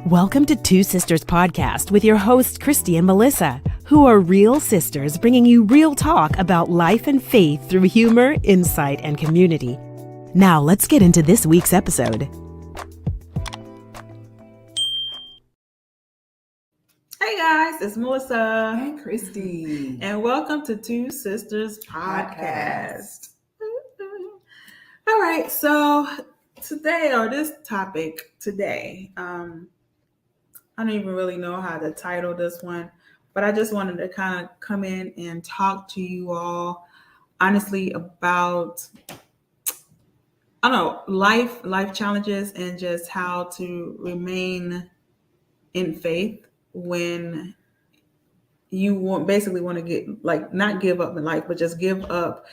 Welcome to Two Sisters Podcast with your hosts, Kristy and Melissa, who are real sisters bringing you real talk about life and faith through humor, insight, and community. Now, let's get into this week's episode. Hey guys, it's Melissa. Hey Kristy. And welcome to Two Sisters Podcast. All right, so this topic today, I don't even really know how to title this one, but I just wanted to kind of come in and talk to you all honestly about, life challenges and just how to remain in faith when you want to get, not give up in life, but just give up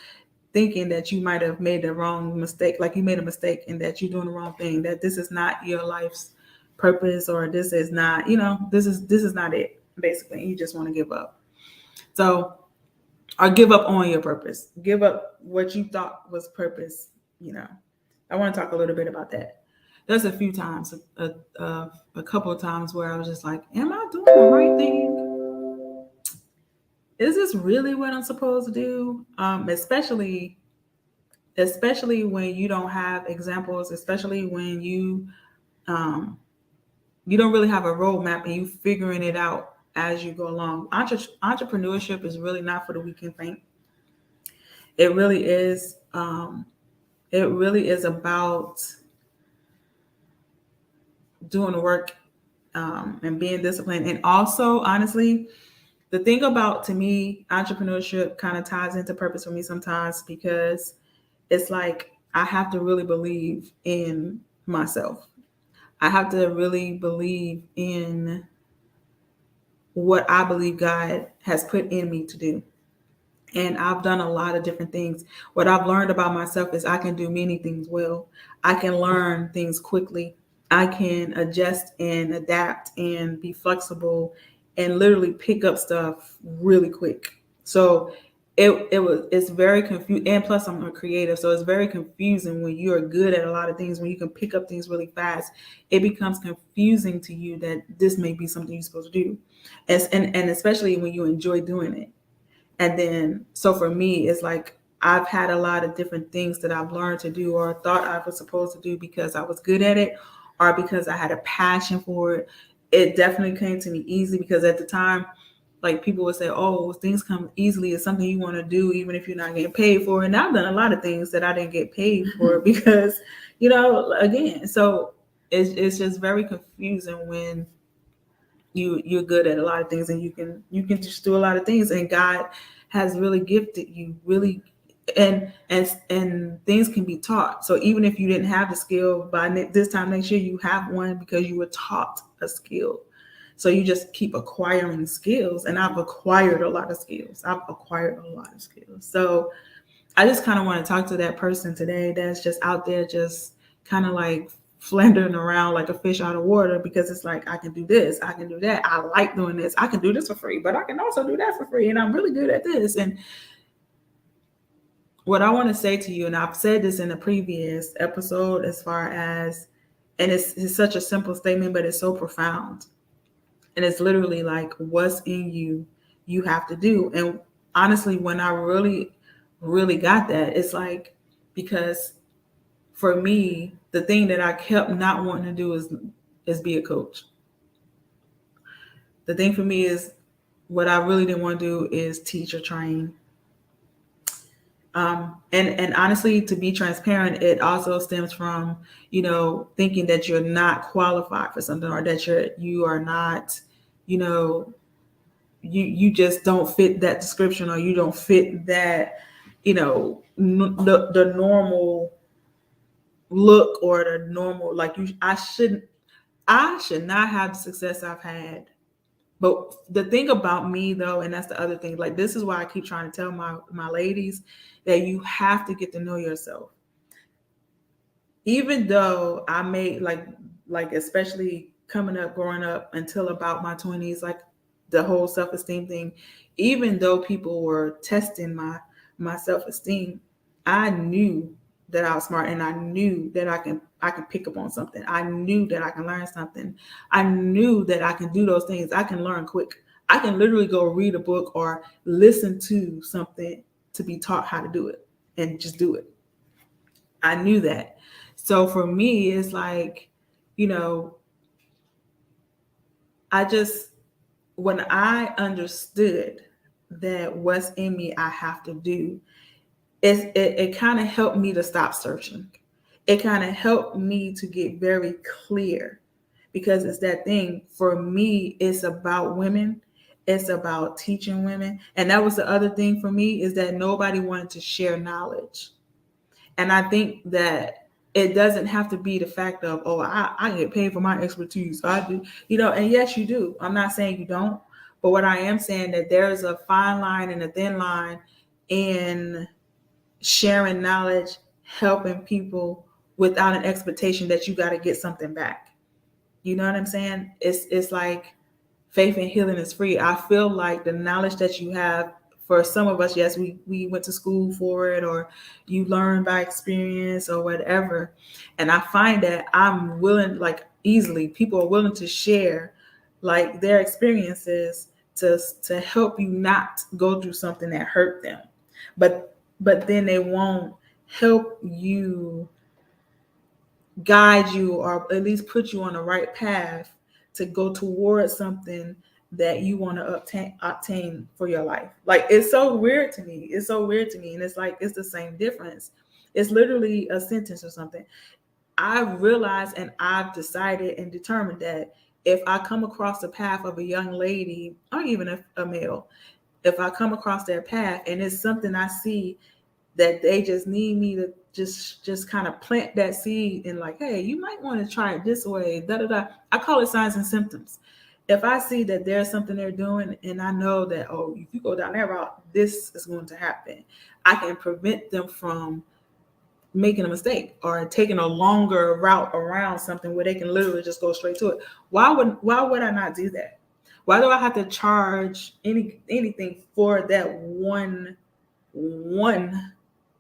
thinking that you might have made the wrong mistake, like you made a mistake and that you're doing the wrong thing, that this is not your life's purpose, or this is not, this is not it, basically. You just want to give up. So, or give up on your purpose, give up what you thought was purpose. I want to talk a little bit about that. There's a few times, a couple of times where I was just like, am I doing the right thing? Is this really what I'm supposed to do? Especially when you don't have examples, especially when you don't really have a roadmap and you figuring it out as you go along. Entrepreneurship is really not for the weak and faint. It really is. It really is about doing the work and being disciplined. And also, honestly, the thing about, to me, entrepreneurship kind of ties into purpose for me sometimes, because it's like I have to really believe in myself. I have to really believe in what I believe God has put in me to do. And I've done a lot of different things. What I've learned about myself is I can do many things well. I can learn things quickly. I can adjust and adapt and be flexible and literally pick up stuff really quick. So it's very confusing. And plus I'm a creative. So it's very confusing when you are good at a lot of things, when you can pick up things really fast. It becomes confusing to you that this may be something you're supposed to do. And especially when you enjoy doing it. And then, so for me, it's like I've had a lot of different things that I've learned to do or thought I was supposed to do because I was good at it or because I had a passion for it. It definitely came to me easy because at the time, like people would say, oh, things come easily. It's something you want to do, even if you're not getting paid for it. And I've done a lot of things that I didn't get paid for because, again, so it's just very confusing when you're good at a lot of things and you can just do a lot of things, and God has really gifted you really, and things can be taught. So even if you didn't have the skill by this time next year, you have one because you were taught a skill. So you just keep acquiring skills, and I've acquired a lot of skills. So I just kind of want to talk to that person today that's just out there just kind of like floundering around like a fish out of water, because it's like, I can do this, I can do that, I like doing this, I can do this for free, but I can also do that for free, and I'm really good at this. And what I want to say to you, and I've said this in a previous episode, as far as, and it's such a simple statement, but it's so profound. And it's literally like, what's in you, you have to do. And honestly, when I really, really got that, it's like, because for me, the thing that I kept not wanting to do is be a coach. The thing for me is, what I really didn't want to do is teach or train. And honestly, to be transparent, it also stems from, thinking that you're not qualified for something, or that you are not, you just don't fit that description, or you don't fit that, the normal look, or the normal, like I should not have the success I've had. But the thing about me, though, and that's the other thing, like, this is why I keep trying to tell my ladies that you have to get to know yourself. Even though I made like especially growing up until about my 20s, like the whole self-esteem thing, even though people were testing my self-esteem, I knew that I was smart, and I knew that I can pick up on something. I knew that I can learn something. I knew that I can do those things. I can learn quick. I can literally go read a book or listen to something to be taught how to do it and just do it. I knew that. So for me, it's like, you know, when I understood that what's in me, I have to do, it kind of helped me to stop searching. It kind of helped me to get very clear, because it's that thing for me. It's about women. It's about teaching women. And that was the other thing for me, is that nobody wanted to share knowledge. And I think that it doesn't have to be the fact of, oh, I get paid for my expertise. I do, and yes, you do. I'm not saying you don't. But what I am saying, that there's a fine line and a thin line in sharing knowledge, helping people without an expectation that you got to get something back. You know what I'm saying? It's like faith and healing is free. I feel like the knowledge that you have, for some of us, yes, we went to school for it, or you learn by experience or whatever. And I find that I'm willing, like easily, people are willing to share like their experiences to help you not go through something that hurt them. But then they won't help you, guide you, or at least put you on the right path to go towards something that you want to obtain for your life. Like, it's so weird to me. And it's like, it's the same difference. It's literally a sentence or something. I've realized and I've decided and determined that if I come across the path of a young lady, or even a male, if I come across their path and it's something I see that they just need me to just kind of plant that seed, and like, hey, you might want to try it this way, da da da. I call it signs and symptoms. If I see that there's something they're doing and I know that, oh, if you go down that route, this is going to happen, I can prevent them from making a mistake or taking a longer route around something where they can literally just go straight to it. Why would I not do that? Why do I have to charge anything for that one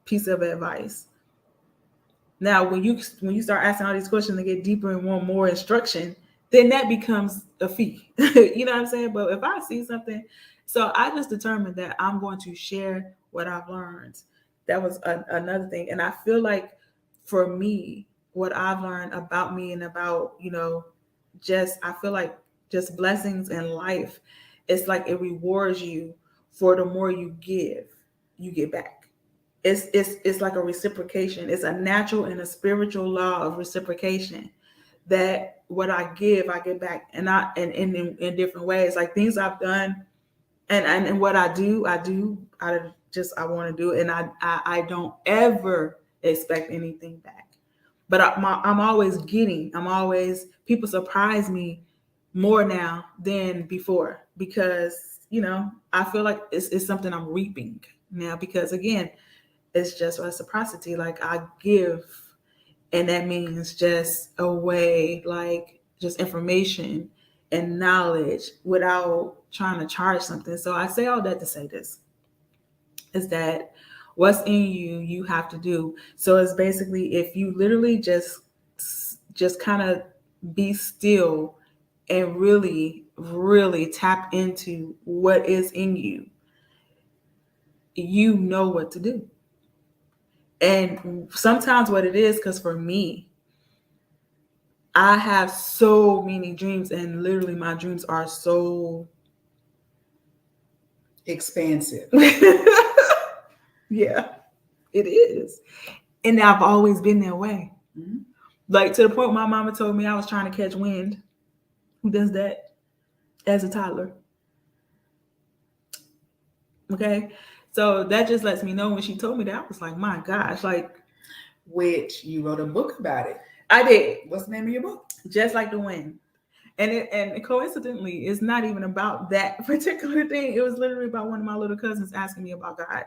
piece of advice? Now, when you start asking all these questions and get deeper and want more instruction, then that becomes a fee. You know what I'm saying? But if I see something, so I just determined that I'm going to share what I've learned. That was another thing. And I feel like for me, what I've learned about me and about, I feel like just blessings in life, it's like it rewards you for the more you give, you get back. It's like a reciprocation. It's a natural and a spiritual law of reciprocation, that what I give, I get back, and in different ways. Like things I've done, and what I do I want to do it, and I don't ever expect anything back. But I'm always people surprise me more now than before, because I feel like it's something I'm reaping now, because again, it's just reciprocity. Like I give, and that means just a way, like just information and knowledge without trying to charge something. So I say all that to say this, is that what's in you, you have to do. So it's basically, if you literally just kind of be still and really, really tap into what is in you, you know what to do. And sometimes what it is, because for me, I have so many dreams, and literally my dreams are so expansive. Yeah, it is. And I've always been that way. Mm-hmm. Like to the point my mama told me I was trying to catch wind. Who does that as a toddler? Okay. So that just lets me know, when she told me that, I was like, my gosh, like. Which you wrote a book about it. I did. What's the name of your book? Just Like the Wind. And coincidentally, it's not even about that particular thing. It was literally about one of my little cousins asking me about God.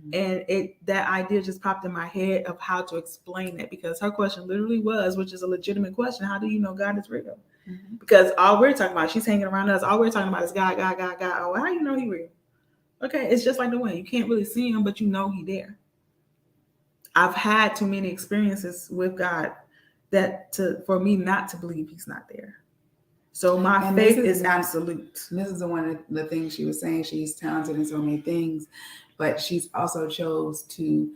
Mm-hmm. And that idea just popped in my head of how to explain it, because her question literally was, which is a legitimate question, how do you know God is real? Mm-hmm. Because all we're talking about, she's hanging around us, all we're talking about is God. Oh, how you know he real? Okay, it's just like the wind. You can't really see him, but you know he there. I've had too many experiences with God for me not to believe he's not there. So my faith is absolute. This is one of the things she was saying. She's talented in so many things, but she's also chose to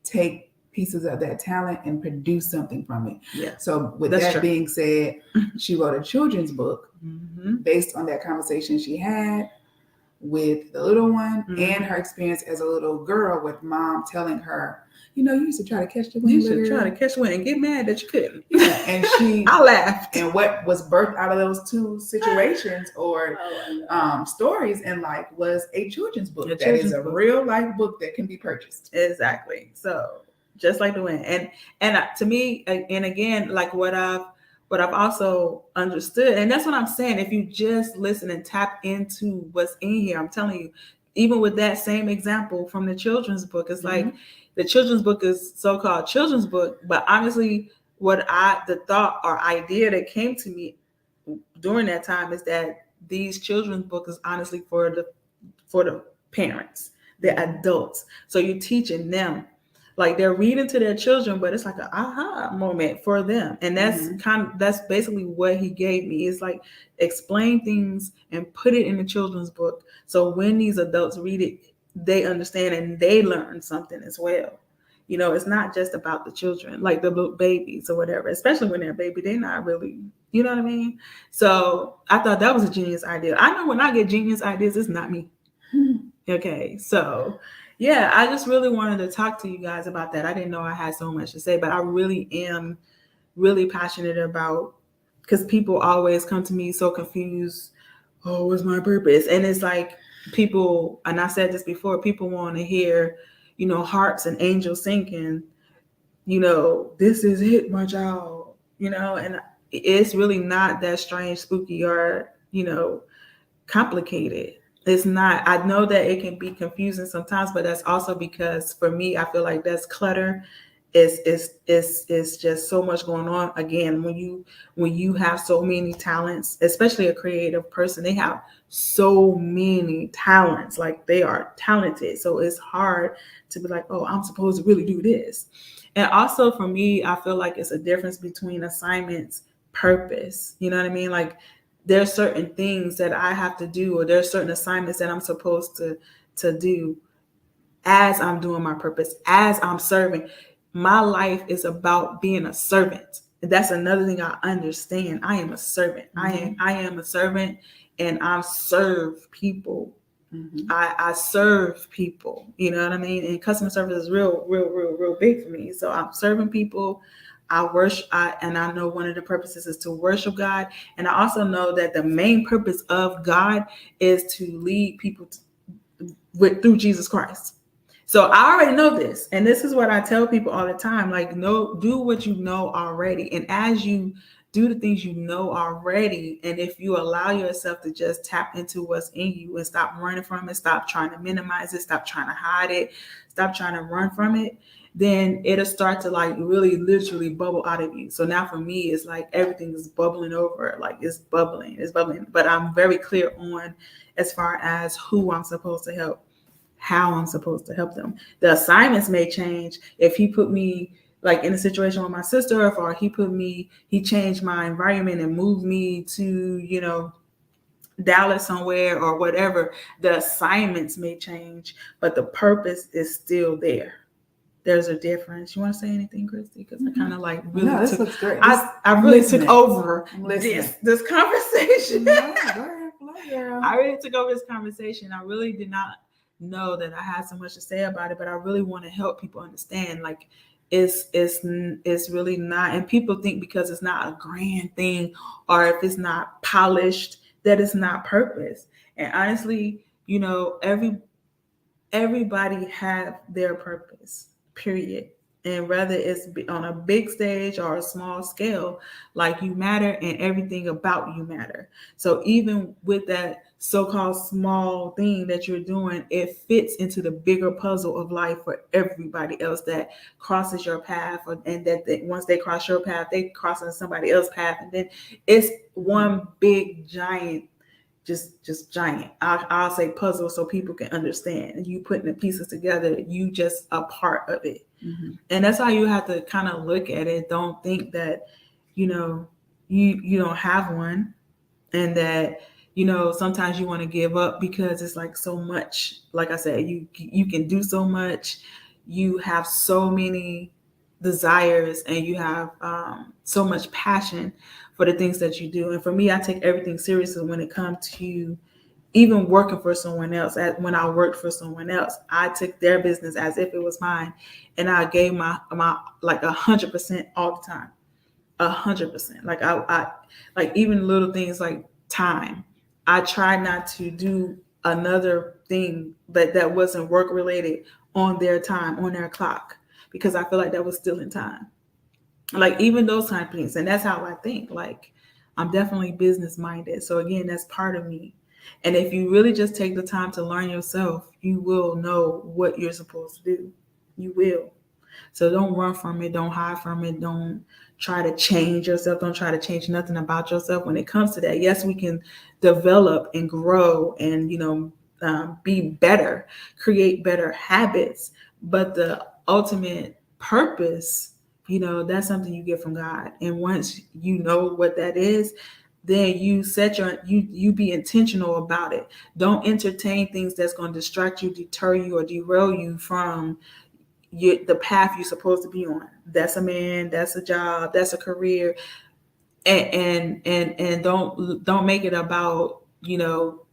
take pieces of that talent and produce something from it. Yeah. So with that being said, she wrote a children's book based on that conversation she had with the little one and her experience as a little girl with mom telling her, you used to try to catch the wind. You should try to catch the wind and get mad that you couldn't. Yeah, and I laughed. And what was birthed out of those two situations or stories in life was a children's book. That is a real life book that can be purchased. Exactly. So just like the wind, and to me, and again, like what I've also understood, and that's what I'm saying. If you just listen and tap into what's in here, I'm telling you, even with that same example from the children's book, it's like the children's book is so-called children's book, but honestly, the thought or idea that came to me during that time is that these children's book is honestly for the parents, the adults. So you're teaching them. Like they're reading to their children, but it's like an aha moment for them. And that's basically what he gave me. It's like explain things and put it in the children's book. So when these adults read it, they understand and they learn something as well. It's not just about the children, like the little babies or whatever, especially when they're a baby, they're not really, you know what I mean? So I thought that was a genius idea. I know when I get genius ideas, it's not me. Okay. So yeah, I just really wanted to talk to you guys about that. I didn't know I had so much to say, but I really am really passionate about, because people always come to me so confused. Oh, what's my purpose? And it's like people, and I said this before, people want to hear, harps and angels singing, this is it, my child, and it's really not that strange, spooky, or, complicated. It's not. I know that it can be confusing sometimes, but that's also because for me, I feel like that's clutter. It's just so much going on. Again, when you have so many talents, especially a creative person, they have so many talents. Like they are talented. So it's hard to be like, oh, I'm supposed to really do this. And also for me, I feel like it's a difference between assignments, purpose. You know what I mean? Like there's certain things that I have to do, or there's certain assignments that I'm supposed to do as I'm doing my purpose, as I'm serving. My life is about being a servant. That's another thing I understand. I am a servant. I am a servant, and I serve people. I serve people. You know what I mean? And customer service is real big for me. So I'm serving people. I worship, and I know one of the purposes is to worship God. And I also know that the main purpose of God is to lead people through Jesus Christ. So I already know this. And this is what I tell people all the time. Like, do what you know already. And as you do the things you know already, and if you allow yourself to just tap into what's in you and stop running from it, stop trying to minimize it, stop trying to hide it, stop trying to run from it, then it'll start to like really literally bubble out of you. So now for me, it's like everything is bubbling over, like it's bubbling. But I'm very clear on as far as who I'm supposed to help, how I'm supposed to help them. The assignments may change if he put me like in a situation with my sister, or he changed my environment and moved me to, Dallas somewhere or whatever. The assignments may change, but the purpose is still there. There's a difference. You want to say anything, Kristy? Because I kind of like really looks great. I really took over this conversation. No, go ahead, I really took over this conversation. I really did not know that I had so much to say about it, but I really want to help people understand, like, it's really not, and people think because it's not a grand thing or if it's not polished that it's not purpose. And honestly, everybody have their purpose, period. And whether it's on a big stage or a small scale, like, you matter and everything about you matter. So even with that so-called small thing that you're doing, it fits into the bigger puzzle of life for everybody else that crosses your path, and that once they cross your path, they cross on somebody else's path. And then it's one big giant just giant. I'll say puzzle so people can understand. And you putting the pieces together, you just a part of it. Mm-hmm. And that's how you have to kind of look at it. Don't think that, you don't have one, and that, sometimes you want to give up because it's like so much. Like I said, you can do so much. You have so many desires, and you have so much passion for the things that you do. And for me, I take everything seriously when it comes to even working for someone else. When I worked for someone else, I took their business as if it was mine, and I gave my like 100% all the time, 100%. Like I like even little things like time. I tried not to do another thing that wasn't work related on their time, on their clock, because I feel like that was still in time. Like even those kind of things. And that's how I think. Like I'm definitely business minded. So again, that's part of me. And if you really just take the time to learn yourself, you will know what you're supposed to do. You will. So don't run from it. Don't hide from it. Don't try to change yourself. Don't try to change nothing about yourself when it comes to that. Yes, we can develop and grow and, be better, create better habits. But the ultimate purpose, that's something you get from God. And once you know what that is, then you be intentional about it. Don't entertain things that's going to distract you, deter you, or derail you from the path you're supposed to be on. That's a man, that's a job, that's a career. And don't make it about,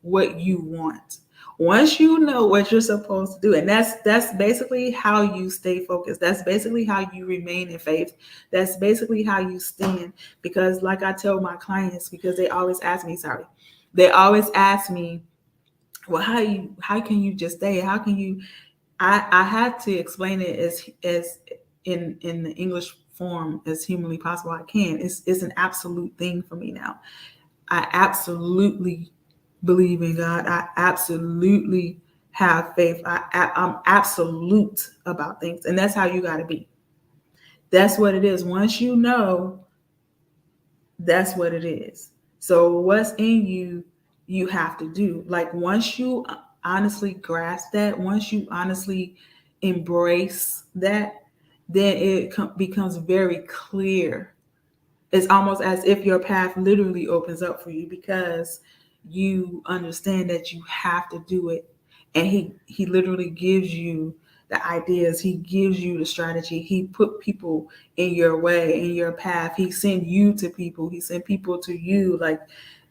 what you want. Once you know what you're supposed to do, and that's basically how you stay focused. That's basically how you remain in faith. That's basically how you stand. Because like I tell my clients, because they always ask me, well, how can you just stay? How can you I had to explain it as in the English form as humanly possible I can. It's an absolute thing for me now. I absolutely believe in God. I absolutely have faith. I'm absolute about things, and that's how you got to be. That's what it is. Once you know, that's what it is. So what's in you, you have to do. Like once you honestly grasp that, once you honestly embrace that, then it becomes very clear. It's almost as if your path literally opens up for you because you understand that you have to do it. And he literally gives you the ideas. He gives you the strategy. He put people in your way, in your path. He sent you to people. He sent people to you. Like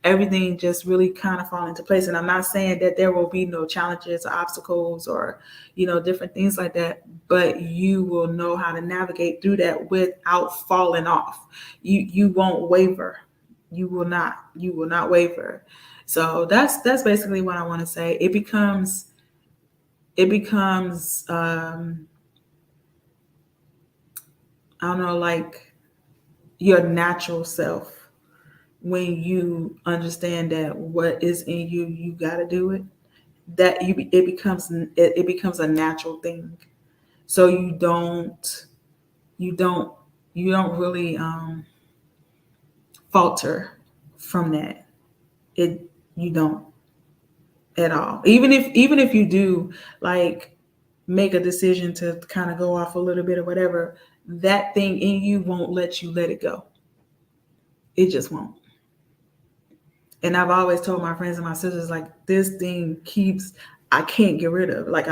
everything just really kind of fall into place. And I'm not saying that there will be no challenges or obstacles or, different things like that, but you will know how to navigate through that without falling off. You won't waver. You will not waver. So that's basically what I want to say. It becomes I don't know, like your natural self when you understand that what is in you, you got to do it. It becomes a natural thing. So you don't really falter from that. You don't at all. Even if you do like make a decision to kind of go off a little bit or whatever, that thing in you won't let you let it go. It just won't. And I've always told my friends and my sisters, like, this thing I can't get rid of. Like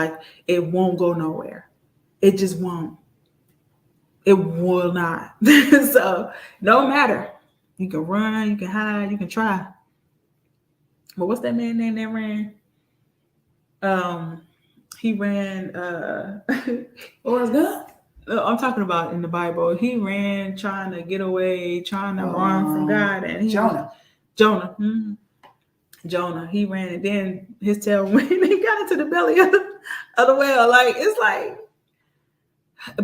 it won't go nowhere. It just won't. It will not. So no matter. You can run, you can hide, you can try. But what's that man name that ran? He ran Forrest Gump? I'm talking about in the Bible. He ran trying to get away, trying to run from God, and Jonah. Mm-hmm. Jonah. He ran, and then his tail went. He got into the belly of the whale. Like it's like,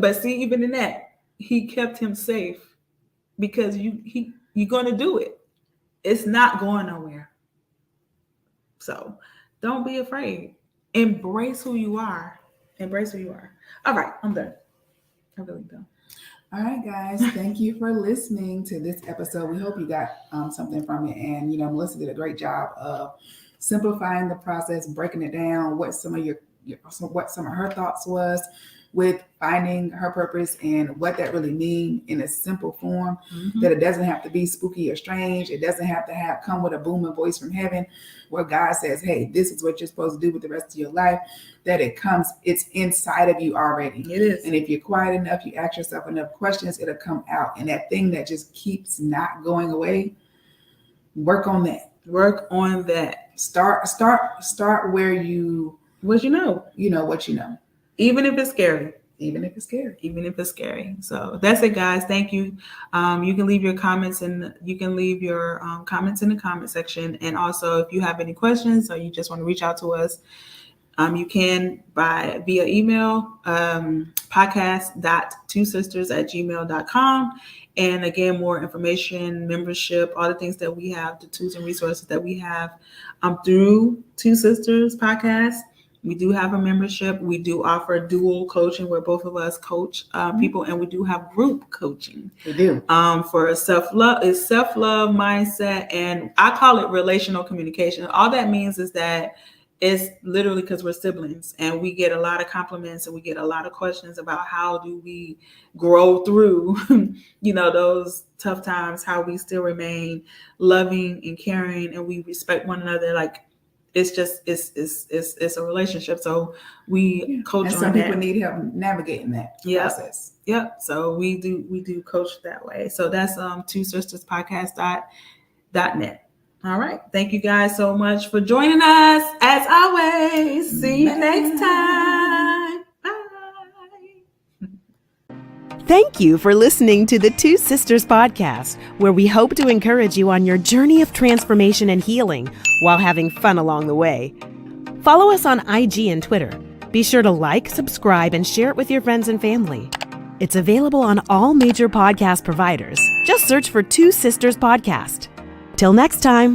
but see, even in that, he kept him safe because you're gonna do it. It's not going nowhere. So don't be afraid. Embrace who you are. Embrace who you are. All right, I'm done. I'm really done. All right, guys. Thank you for listening to this episode. We hope you got something from it. And, Melissa did a great job of simplifying the process, breaking it down, what some of what some of her thoughts was with finding her purpose and what that really means in a simple form, that it doesn't have to be spooky or strange. It doesn't have to come with a booming voice from heaven where God says, hey, this is what you're supposed to do with the rest of your life, that it's inside of you already. It is. And if you're quiet enough, you ask yourself enough questions, it'll come out. And that thing that just keeps not going away, work on that. Work on that. Start where you what you know. What you know. Even if it's scary. Even if it's scary. So that's it, guys. Thank you. You can leave your comments in the comment section. And also, if you have any questions or you just want to reach out to us, you can via email, podcast.twosisters@gmail.com. And again, more information, membership, all the things that we have, the tools and resources that we have through Two Sisters Podcast. We do have a membership. We do offer dual coaching where both of us coach people, and we do have group coaching. We do. For self-love mindset, and I call it relational communication. All that means is that it's literally because we're siblings and we get a lot of compliments and we get a lot of questions about how do we grow through, those tough times, how we still remain loving and caring and we respect one another. Like, it's a relationship. So we coach and on some that. people need help navigating that process. Yep. So we do coach that way. So that's twosisterspodcast.net. All right. Thank you guys so much for joining us. As always, see you next time. Bye. Thank you for listening to the Two Sisters Podcast, where we hope to encourage you on your journey of transformation and healing while having fun along the way. Follow us on IG and Twitter. Be sure to like, subscribe, and share it with your friends and family. It's available on all major podcast providers. Just search for Two Sisters Podcast. Till next time.